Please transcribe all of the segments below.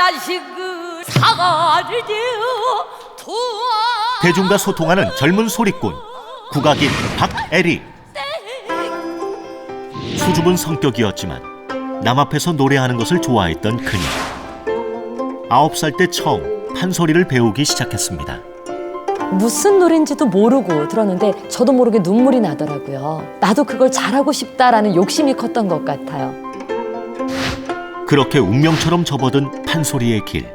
자식을 사과를 되어 대중과 소통하는 젊은 소리꾼 국악인 박애리. 수줍은 성격이었지만 남 앞에서 노래하는 것을 좋아했던 그녀. 9살 때 처음 판소리를 배우기 시작했습니다. 무슨 노래인지도 모르고 들었는데 저도 모르게 눈물이 나더라고요. 나도 그걸 잘하고 싶다라는 욕심이 컸던 것 같아요. 그렇게 운명처럼 접어든 판소리의 길.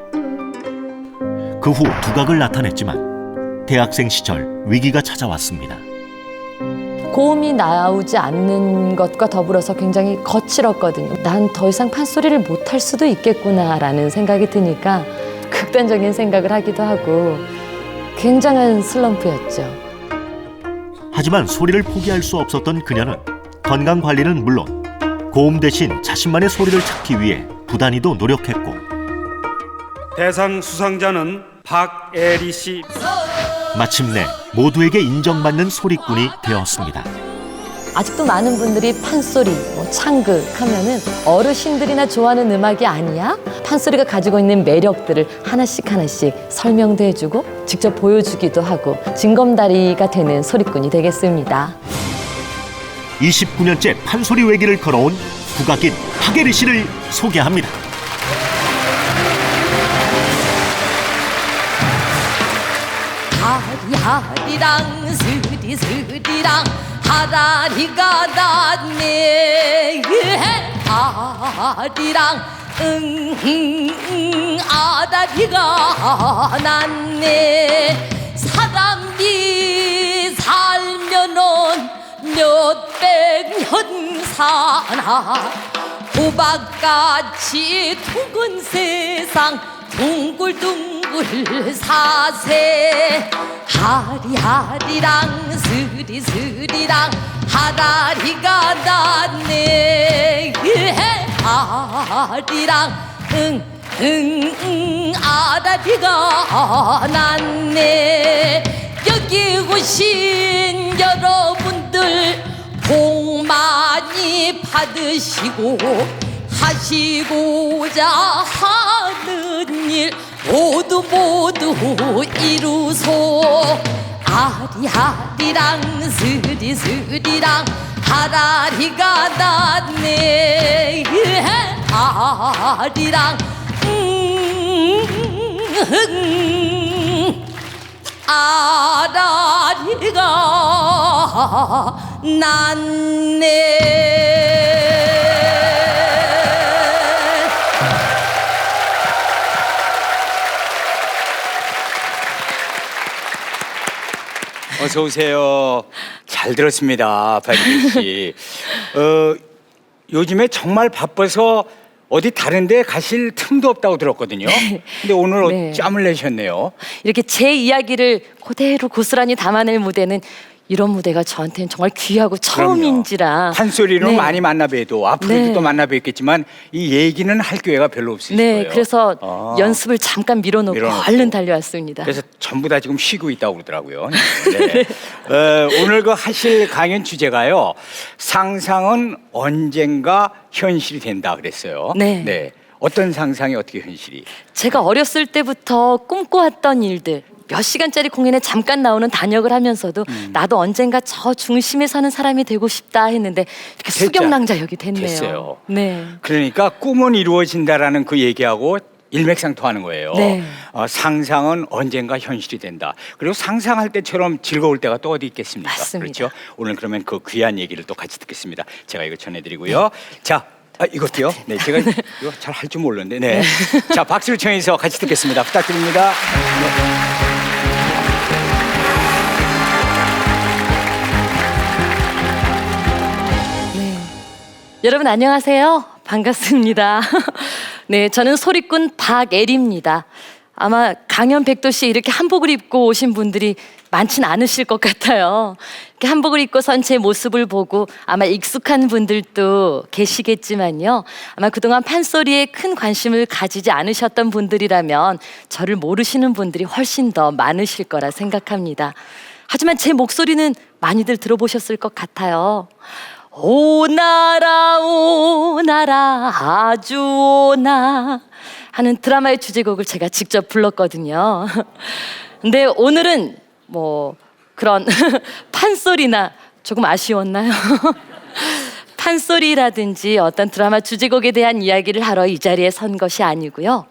그 후 두각을 나타냈지만 대학생 시절 위기가 찾아왔습니다. 고음이 나오지 않는 것과 더불어서 굉장히 거칠었거든요. 난 더 이상 판소리를 못할 수도 있겠구나라는 생각이 드니까 극단적인 생각을 하기도 하고 굉장한 슬럼프였죠. 하지만 소리를 포기할 수 없었던 그녀는 건강관리는 물론 고음 대신 자신만의 소리를 찾기 위해 부단히도 노력했고, 대상 수상자는 박애리 씨. 마침내 모두에게 인정받는 소리꾼이 되었습니다. 아직도 많은 분들이 판소리, 창극 하면은 어르신들이나 좋아하는 음악이 아니야? 판소리가 가지고 있는 매력들을 하나씩 설명도 해주고 직접 보여주기도 하고 징검다리가 되는 소리꾼이 되겠습니다. 29년째 판소리 외길을 걸어온 국악인 박애리 씨를 소개합니다. 하리하리랑 스리스리랑 하라리가 났네. 하리랑 아다리가 났네. 사람이 살면은 몇백 년 사나. 호박같이 둥근 세상 둥글둥글 사세. 하리하리랑 스리스리랑 하라리가 났네. 하리랑 아다리가 났네. 여기 오신 여러분들 복 많이 받으시고 하시고자 하는 일 모두 이루소. 아리아리랑 스리스리랑 하라리가 났네. 아리랑 아다리가 났네. 어서 오세요. 잘 들었습니다, 박애리 씨. 요즘에 정말 바빠서 어디 다른 데 가실 틈도 없다고 들었거든요. 근데 오늘 네. 짬을 내셨네요. 이렇게 제 이야기를 그대로 고스란히 담아낼 무대는 이런 무대가 저한테는 정말 귀하고 처음인지라. 판소리로 네. 많이 만나뵈도 앞으로도 네. 또 만나뵙겠지만 이 얘기는 할 기회가 별로 없으실 네, 거예요. 그래서 연습을 잠깐 밀어놓고 얼른 네. 달려왔습니다. 그래서 전부 다 지금 쉬고 있다고 그러더라고요. 네. 오늘 그 하실 강연 주제가요. 상상은 언젠가 현실이 된다 그랬어요. 네. 어떤 상상이 어떻게 현실이? 제가 어렸을 때부터 꿈꿔왔던 일들, 몇 시간짜리 공연에 잠깐 나오는 단역을 하면서도 나도 언젠가 저 중심에 서는 사람이 되고 싶다 했는데 이렇게 수경낭자역이 됐네요. 됐어요. 네. 그러니까 꿈은 이루어진다라는 그 얘기하고 일맥상통하는 거예요. 네. 상상은 언젠가 현실이 된다. 그리고 상상할 때처럼 즐거울 때가 또 어디 있겠습니까? 맞습니다. 그렇죠? 오늘 그러면 그 귀한 얘기를 또 같이 듣겠습니다. 제가 이거 전해드리고요. 자, 이것도요. 네, 제가 이거 잘 할 줄 몰랐는데. 네. 자, 박수를 청해서 같이 듣겠습니다. 부탁드립니다. 네. 여러분 안녕하세요. 반갑습니다. 네, 저는 소리꾼 박애리입니다. 아마 강연 백도시에 이렇게 한복을 입고 오신 분들이 많진 않으실 것 같아요. 이렇게 한복을 입고 선 제 모습을 보고 아마 익숙한 분들도 계시겠지만요. 아마 그동안 판소리에 큰 관심을 가지지 않으셨던 분들이라면 저를 모르시는 분들이 훨씬 더 많으실 거라 생각합니다. 하지만 제 목소리는 많이들 들어보셨을 것 같아요. 오나라 오나라 아주 오나 하는 드라마의 주제곡을 제가 직접 불렀거든요. 근데 오늘은 뭐 그런 판소리나 조금 아쉬웠나요? 판소리라든지 어떤 드라마 주제곡에 대한 이야기를 하러 이 자리에 선 것이 아니고요.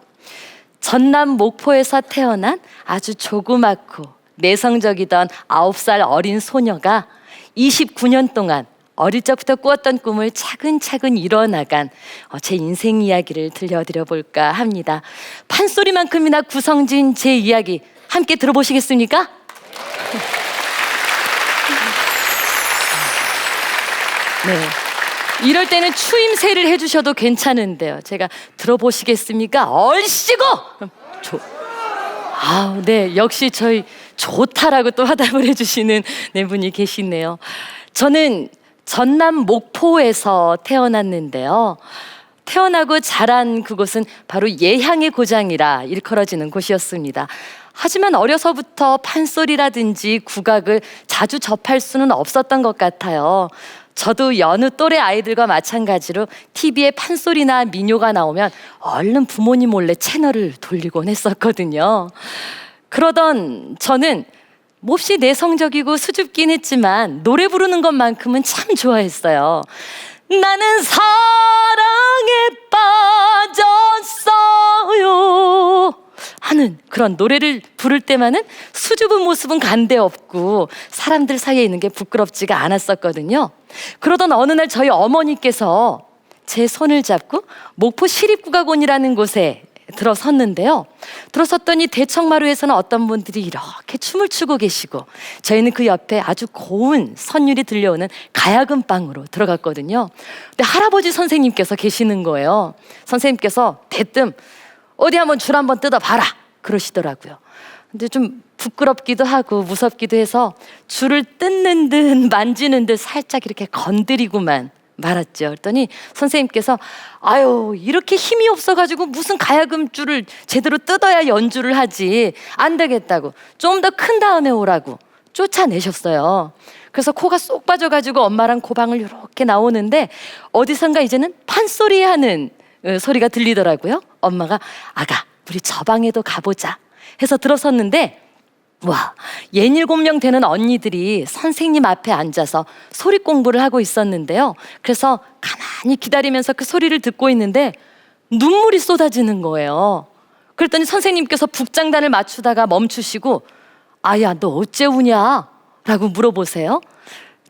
전남 목포에서 태어난 아주 조그맣고 내성적이던 9살 어린 소녀가 29년 동안 어릴 적부터 꾸었던 꿈을 차근차근 이뤄나간 제 인생 이야기를 들려드려 볼까 합니다. 판소리만큼이나 구성진 제 이야기 함께 들어보시겠습니까? 네. 이럴 때는 추임새를 해주셔도 괜찮은데요. 제가 들어보시겠습니까? 얼씨구! 네, 역시 저희 좋다라고 또 화답을 해주시는 네 분이 계시네요. 저는 전남 목포에서 태어났는데요. 태어나고 자란 그곳은 바로 예향의 고장이라 일컬어지는 곳이었습니다. 하지만 어려서부터 판소리라든지 국악을 자주 접할 수는 없었던 것 같아요. 저도 여느 또래 아이들과 마찬가지로 TV에 판소리나 민요가 나오면 얼른 부모님 몰래 채널을 돌리곤 했었거든요. 그러던 저는 몹시 내성적이고 수줍긴 했지만 노래 부르는 것만큼은 참 좋아했어요. 나는 사랑에 빠졌어요 하는 그런 노래를 부를 때만은 수줍은 모습은 간데 없고 사람들 사이에 있는 게 부끄럽지가 않았었거든요. 그러던 어느 날 저희 어머니께서 제 손을 잡고 목포 시립국악원이라는 곳에 들어섰는데요. 들어섰더니 대청마루에서는 어떤 분들이 이렇게 춤을 추고 계시고 저희는 그 옆에 아주 고운 선율이 들려오는 가야금방으로 들어갔거든요. 근데 할아버지 선생님께서 계시는 거예요. 선생님께서 대뜸 어디 한번 줄 한번 뜯어봐라 그러시더라고요. 근데 좀 부끄럽기도 하고 무섭기도 해서 줄을 뜯는 듯 만지는 듯 살짝 이렇게 건드리고만 말았죠. 그랬더니 선생님께서 아유 이렇게 힘이 없어가지고 무슨 가야금줄을 제대로 뜯어야 연주를 하지 안 되겠다고 좀 더 큰 다음에 오라고 쫓아내셨어요. 그래서 코가 쏙 빠져가지고 엄마랑 고방을 이렇게 나오는데 어디선가 이제는 판소리 하는 소리가 들리더라고요. 엄마가 아가 우리 저 방에도 가보자 해서 들어섰는데 와, 67명 되는 언니들이 선생님 앞에 앉아서 소리 공부를 하고 있었는데요. 그래서 가만히 기다리면서 그 소리를 듣고 있는데 눈물이 쏟아지는 거예요. 그랬더니 선생님께서 북장단을 맞추다가 멈추시고 아야 너 어째 우냐? 라고 물어보세요.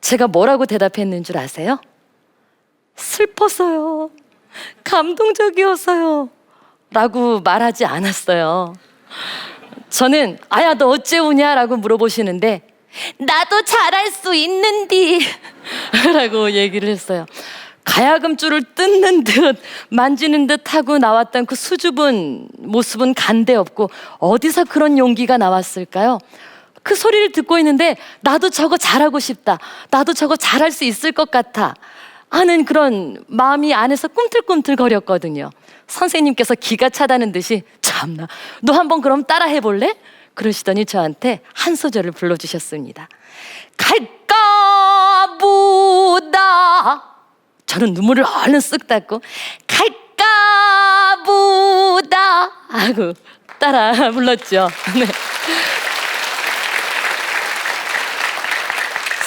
제가 뭐라고 대답했는 줄 아세요? 슬퍼서요. 감동적이어서요. 라고 말하지 않았어요. 저는 아야 너 어째 우냐라고 물어보시는데 나도 잘할 수 있는디 라고 얘기를 했어요. 가야금줄을 뜯는 듯 만지는 듯 하고 나왔던 그 수줍은 모습은 간데 없고 어디서 그런 용기가 나왔을까요? 그 소리를 듣고 있는데 나도 저거 잘하고 싶다, 나도 저거 잘할 수 있을 것 같아 하는 그런 마음이 안에서 꿈틀꿈틀 거렸거든요. 선생님께서 기가 차다는 듯이 참나 너 한번 그럼 따라 해볼래? 그러시더니 저한테 한 소절을 불러주셨습니다. 갈까 보다. 저는 눈물을 얼른 쓱 닦고 갈까 보다 하고 따라 불렀죠. 네.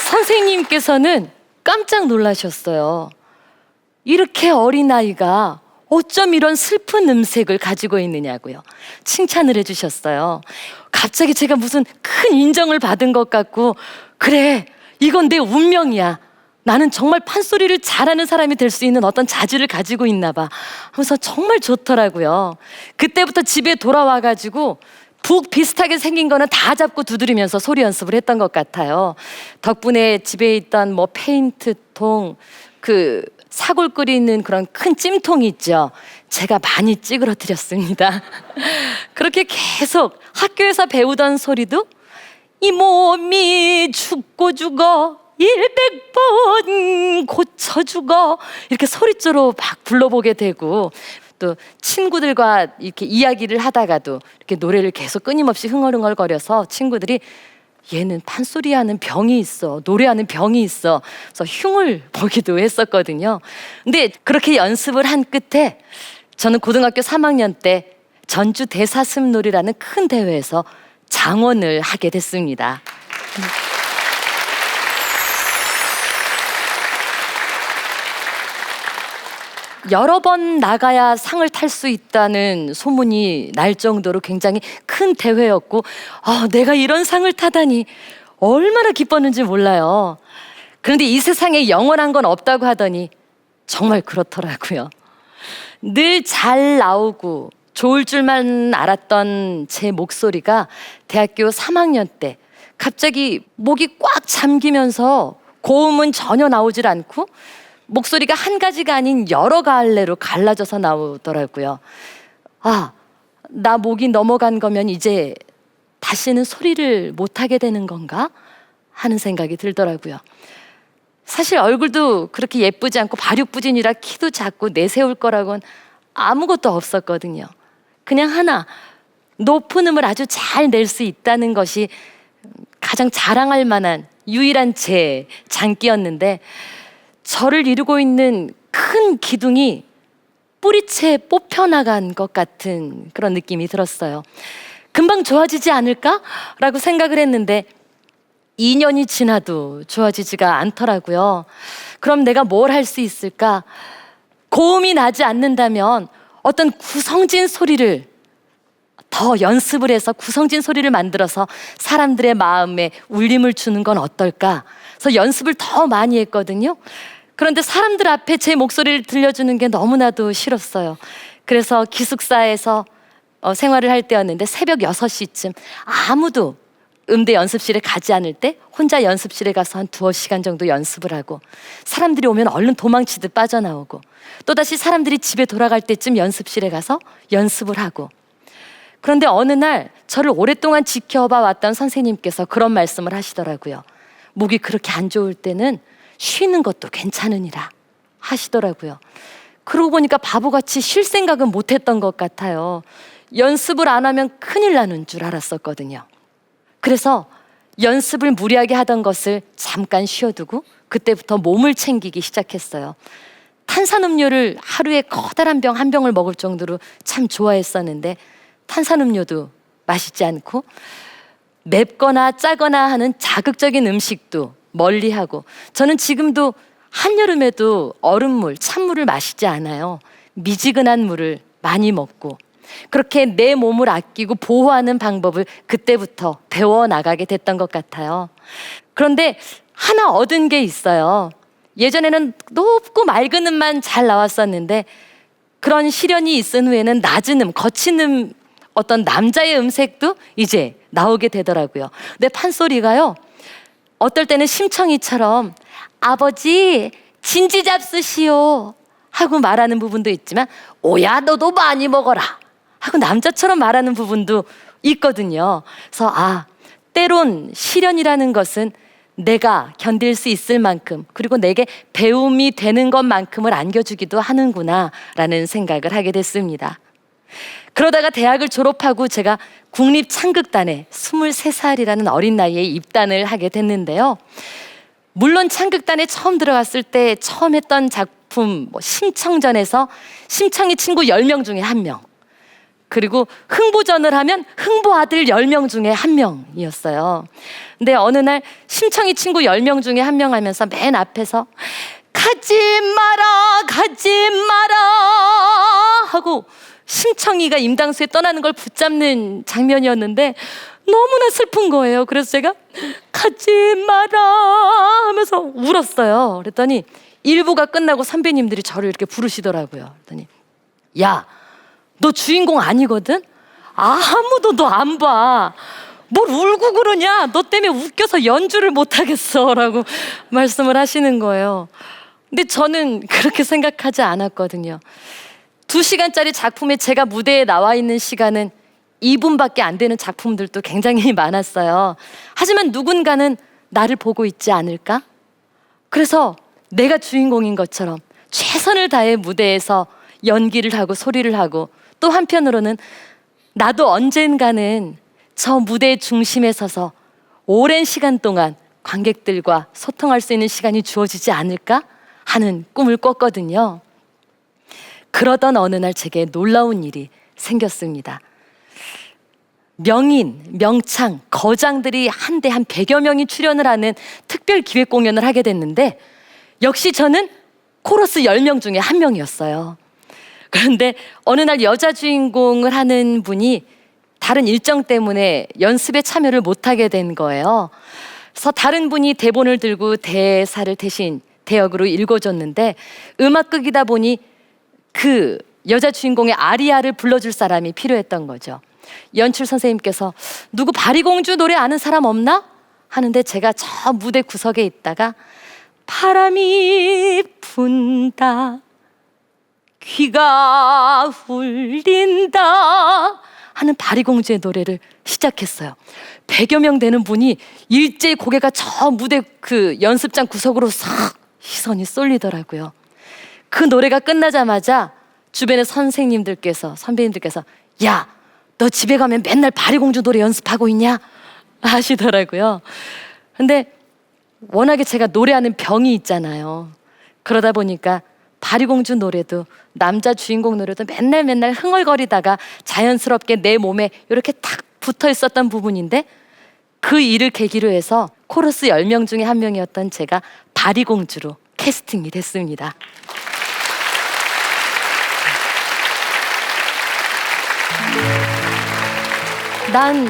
선생님께서는 깜짝 놀라셨어요. 이렇게 어린 아이가 어쩜 이런 슬픈 음색을 가지고 있느냐고요. 칭찬을 해주셨어요. 갑자기 제가 무슨 큰 인정을 받은 것 같고 그래 이건 내 운명이야. 나는 정말 판소리를 잘하는 사람이 될 수 있는 어떤 자질을 가지고 있나 봐 하면서 정말 좋더라고요. 그때부터 집에 돌아와가지고 북 비슷하게 생긴 거는 다 잡고 두드리면서 소리 연습을 했던 것 같아요. 덕분에 집에 있던 뭐 페인트통, 그 사골 끓이는 그런 큰 찜통이 있죠. 제가 많이 찌그러뜨렸습니다. 그렇게 계속 학교에서 배우던 소리도 이 몸이 죽고 죽어 100번 고쳐 죽어 이렇게 소리조로 막 불러보게 되고 또 친구들과 이렇게 이야기를 하다가도 이렇게 노래를 계속 끊임없이 흥얼흥얼거려서 친구들이 얘는 판소리하는 병이 있어, 노래하는 병이 있어. 그래서 흉을 보기도 했었거든요. 근데 그렇게 연습을 한 끝에 저는 고등학교 3학년 때 전주 대사슴놀이라는 큰 대회에서 장원을 하게 됐습니다. 여러 번 나가야 상을 탈 수 있다는 소문이 날 정도로 굉장히 큰 대회였고, 내가 이런 상을 타다니 얼마나 기뻤는지 몰라요. 그런데 이 세상에 영원한 건 없다고 하더니 정말 그렇더라고요. 늘 잘 나오고 좋을 줄만 알았던 제 목소리가 대학교 3학년 때 갑자기 목이 꽉 잠기면서 고음은 전혀 나오질 않고 목소리가 한 가지가 아닌 여러 갈래로 갈라져서 나오더라고요. 나 목이 넘어간 거면 이제 다시는 소리를 못하게 되는 건가? 하는 생각이 들더라고요. 사실 얼굴도 그렇게 예쁘지 않고 발육부진이라 키도 작고 내세울 거라고는 아무것도 없었거든요. 그냥 하나, 높은 음을 아주 잘 낼 수 있다는 것이 가장 자랑할 만한 유일한 제 장기였는데, 저를 이루고 있는 큰 기둥이 뿌리채 뽑혀나간 것 같은 그런 느낌이 들었어요. 금방 좋아지지 않을까라고 생각을 했는데 2년이 지나도 좋아지지가 않더라고요. 그럼 내가 뭘 할 수 있을까? 고음이 나지 않는다면 어떤 구성진 소리를 더 연습을 해서 구성진 소리를 만들어서 사람들의 마음에 울림을 주는 건 어떨까? 그래서 연습을 더 많이 했거든요. 그런데 사람들 앞에 제 목소리를 들려주는 게 너무나도 싫었어요. 그래서 기숙사에서 생활을 할 때였는데 새벽 6시쯤 아무도 음대 연습실에 가지 않을 때 혼자 연습실에 가서 한 2-시간 정도 연습을 하고, 사람들이 오면 얼른 도망치듯 빠져나오고, 또다시 사람들이 집에 돌아갈 때쯤 연습실에 가서 연습을 하고. 그런데 어느 날 저를 오랫동안 지켜봐 왔던 선생님께서 그런 말씀을 하시더라고요. 목이 그렇게 안 좋을 때는 쉬는 것도 괜찮으니라 하시더라고요. 그러고 보니까 바보같이 쉴 생각은 못했던 것 같아요. 연습을 안 하면 큰일 나는 줄 알았었거든요. 그래서 연습을 무리하게 하던 것을 잠깐 쉬어두고 그때부터 몸을 챙기기 시작했어요. 탄산음료를 하루에 커다란 병 한 병을 먹을 정도로 참 좋아했었는데, 탄산음료도 마시지 않고 맵거나 짜거나 하는 자극적인 음식도 멀리하고, 저는 지금도 한여름에도 얼음물, 찬물을 마시지 않아요. 미지근한 물을 많이 먹고, 그렇게 내 몸을 아끼고 보호하는 방법을 그때부터 배워나가게 됐던 것 같아요. 그런데 하나 얻은 게 있어요. 예전에는 높고 맑은 음만 잘 나왔었는데, 그런 시련이 있은 후에는 낮은 음, 거친 음, 어떤 남자의 음색도 이제 나오게 되더라고요. 내 판소리가요, 어떨 때는 심청이처럼 아버지 진지 잡수시오 하고 말하는 부분도 있지만, 오야 너도 많이 먹어라 하고 남자처럼 말하는 부분도 있거든요. 그래서 때론 시련이라는 것은 내가 견딜 수 있을 만큼, 그리고 내게 배움이 되는 것만큼을 안겨주기도 하는구나 라는 생각을 하게 됐습니다. 그러다가 대학을 졸업하고 제가 국립창극단에 23살이라는 어린 나이에 입단을 하게 됐는데요. 물론 창극단에 처음 들어갔을 때 처음 했던 작품 심청전에서 심청이 친구 10명 중에 1명, 그리고 흥보전을 하면 흥보 아들 10명 중에 1명이었어요. 근데 어느 날 심청이 친구 10명 중에 1명 하면서 맨 앞에서 가지 마라 하고 심청이가 임당수에 떠나는 걸 붙잡는 장면이었는데 너무나 슬픈 거예요. 그래서 제가 가지 마라 하면서 울었어요. 그랬더니 1부가 끝나고 선배님들이 저를 이렇게 부르시더라고요. 그랬더니 야, 너 주인공 아니거든? 아무도 너 안 봐. 뭘 울고 그러냐? 너 때문에 웃겨서 연주를 못하겠어 라고 말씀을 하시는 거예요. 근데 저는 그렇게 생각하지 않았거든요. 2시간짜리 작품에 제가 무대에 나와 있는 시간은 2분밖에 안 되는 작품들도 굉장히 많았어요. 하지만 누군가는 나를 보고 있지 않을까? 그래서 내가 주인공인 것처럼 최선을 다해 무대에서 연기를 하고 소리를 하고, 또 한편으로는 나도 언젠가는 저 무대 중심에 서서 오랜 시간 동안 관객들과 소통할 수 있는 시간이 주어지지 않을까 하는 꿈을 꿨거든요. 그러던 어느 날 제게 놀라운 일이 생겼습니다. 명인, 명창, 거장들이 한데 한 100여 명이 출연을 하는 특별 기획 공연을 하게 됐는데 역시 저는 코러스 10명 중에 한 명이었어요. 그런데 어느 날 여자 주인공을 하는 분이 다른 일정 때문에 연습에 참여를 못하게 된 거예요. 그래서 다른 분이 대본을 들고 대사를 대신 대역으로 읽어줬는데 음악극이다 보니 그 여자 주인공의 아리아를 불러줄 사람이 필요했던 거죠. 연출 선생님께서 누구 바리공주 노래 아는 사람 없나? 하는데 제가 저 무대 구석에 있다가 바람이 분다 귀가 울린다 하는 바리공주의 노래를 시작했어요. 100여 명 되는 분이 일제히 고개가 저 무대 그 연습장 구석으로 싹 시선이 쏠리더라고요. 그 노래가 끝나자마자 주변의 선생님들께서 선배님들께서 야, 너 집에 가면 맨날 바리공주 노래 연습하고 있냐? 하시더라고요. 근데 워낙에 제가 노래하는 병이 있잖아요. 그러다 보니까 바리공주 노래도 남자 주인공 노래도 맨날 흥얼거리다가 자연스럽게 내 몸에 이렇게 탁 붙어 있었던 부분인데 그 일을 계기로 해서 코러스 10명 중에 한 명이었던 제가 바리공주로 캐스팅이 됐습니다. 난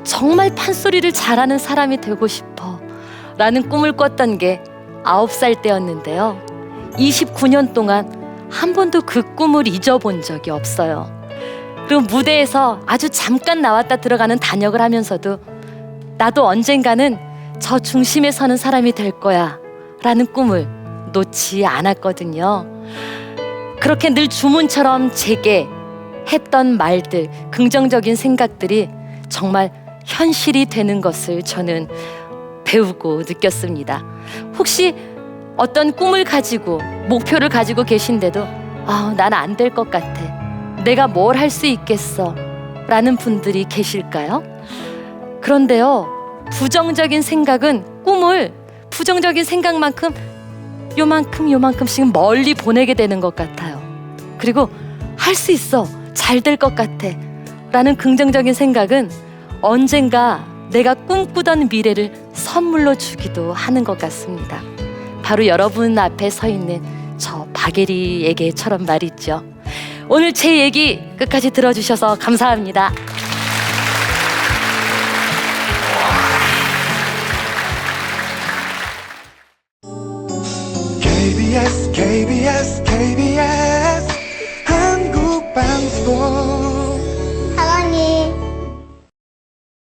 정말 판소리를 잘하는 사람이 되고 싶어 라는 꿈을 꿨던 게 9살 때였는데요. 29년 동안 한 번도 그 꿈을 잊어본 적이 없어요. 그리고 무대에서 아주 잠깐 나왔다 들어가는 단역을 하면서도 나도 언젠가는 저 중심에 서는 사람이 될 거야 라는 꿈을 놓지 않았거든요. 그렇게 늘 주문처럼 제게 했던 말들, 긍정적인 생각들이 정말 현실이 되는 것을 저는 배우고 느꼈습니다. 혹시 어떤 꿈을 가지고 목표를 가지고 계신데도 난 안 될 것 같아, 내가 뭘 할 수 있겠어 라는 분들이 계실까요? 그런데요, 부정적인 생각은 꿈을 부정적인 생각만큼 요만큼씩 멀리 보내게 되는 것 같아요. 그리고 할 수 있어, 잘 될 것 같아 라는 긍정적인 생각은 언젠가 내가 꿈꾸던 미래를 선물로 주기도 하는 것 같습니다. 바로 여러분 앞에 서 있는 저 박예리에게처럼 말이죠. 오늘 제 얘기 끝까지 들어주셔서 감사합니다.